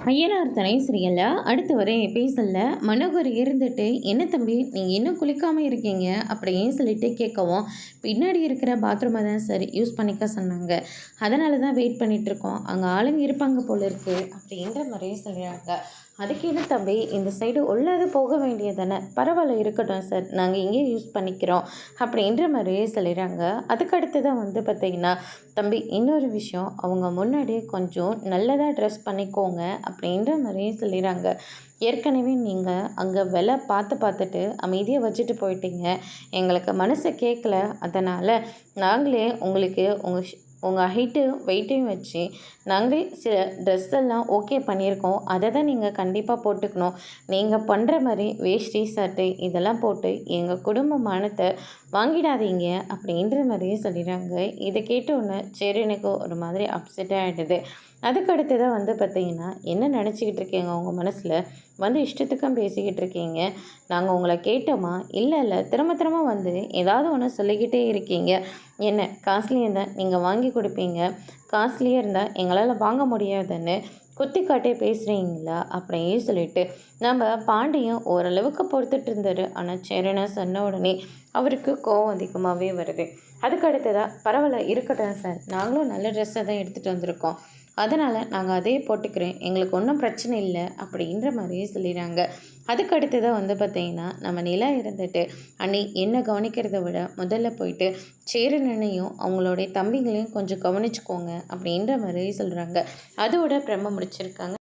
ஐயனார் துணை சீரியல்ல அடுத்து வர எபிசோடில் மனோகர் இருந்துட்டு என்ன தம்பி நீங்கள் இன்னும் குளிக்காமல் இருக்கீங்க அப்படின்னு சொல்லிட்டு கேட்கவும், பின்னாடி இருக்கிற பாத்ரூமை தான் சார் யூஸ் பண்ணிக்க சொன்னாங்க, அதனால தான் வெயிட் பண்ணிகிட்ருக்கோம், அங்கே ஆளுங்க இருப்பாங்க போல இருக்குது அப்படின்ற மாதிரியே சொல்கிறாங்க. அதுக்கு என்ன தம்பி இந்த சைடு உள்ளது போக வேண்டியதானே, பரவாயில்ல இருக்கட்டும் சார், நாங்கள் இங்கே யூஸ் பண்ணிக்கிறோம் அப்படின்ற மாதிரியே சொல்லிடுறாங்க. அதுக்கு அடுத்து தான் வந்து பார்த்திங்கன்னா, தம்பி இன்னொரு விஷயம், அவங்க முன்னாடியே கொஞ்சம் நல்லதாக ட்ரெஸ் பண்ணிக்கோங்க அப்படின்ற மாதிரியே சொல்லிடுறாங்க. ஏற்கனவே நீங்கள் அங்கே விலை பார்த்துட்டு அமைதியாக வச்சுட்டு போயிட்டீங்க, எங்களுக்கு மனசை கேட்கல, அதனால் நாங்களே உங்களுக்கு உங்கள் ஹைட்டு வெயிட்டையும் வச்சு நாங்களே சில ட்ரெஸ் எல்லாம் ஓகே பண்ணியிருக்கோம், அதை தான் நீங்கள் கண்டிப்பாக போட்டுக்கணும், நீங்கள் பண்ணுற மாதிரி வேஷ்டி சட்டை இதெல்லாம் போட்டு எங்கள் குடும்ப மானத்தை வாங்கிடாதீங்க அப்படின்ற மாதிரியே சொல்லிடுறாங்க. இதை கேட்டோன்னே சரி எனக்கு ஒரு மாதிரி அப்செட்டாக ஆகிடுது. அதுக்கடுத்து தான் வந்து பார்த்திங்கன்னா, என்ன நினச்சிக்கிட்டு இருக்கீங்க உங்கள் மனசில், வந்து இஷ்டத்துக்கும் பேசிக்கிட்டு இருக்கீங்க, நாங்கள் உங்களை கேட்டோமா, இல்லை திரும்ப திரும்ப வந்து ஏதாவது ஒன்று சொல்லிக்கிட்டே இருக்கீங்க, என்ன காஸ்ட்லியாக இருந்தால் நீங்கள் வாங்கி கொடுப்பீங்க, காஸ்ட்லியாக இருந்தால் எங்களால் வாங்க முடியாதுன்னு குத்தி காட்டே பேசுகிறீங்களா அப்படின்னு சொல்லிட்டு நம்ம பாண்டியும் ஓரளவுக்கு பொறுத்துட்டு இருந்தார். ஆனால் சரின்னு சொன்ன உடனே அவருக்கு கோவம் அதிகமாகவே வருது. அதுக்கு அடுத்ததாக பரவாயில்ல இருக்கட்டும் சார், நாங்களும் நல்ல ட்ரெஸ்ஸை தான் எடுத்துகிட்டு வந்திருக்கோம், அதனால் நாங்கள் அதே போட்டுக்கிறேன், எங்களுக்கு ஒன்றும் பிரச்சனை இல்லை அப்படின்ற மாதிரியே சொல்லிடுறாங்க. அதுக்கு அடுத்ததாக வந்து பார்த்திங்கன்னா, நம்ம நிலா இருந்துட்டு அன்னி என்ன கவனிக்கிறத விட முதல்ல போயிட்டு சேரனையும் அவங்களுடைய தம்பிங்களையும் கொஞ்சம் கவனிச்சுக்கோங்க அப்படின்ற மாதிரி சொல்கிறாங்க. அதோட பிரம்ம முடிச்சிருக்காங்க.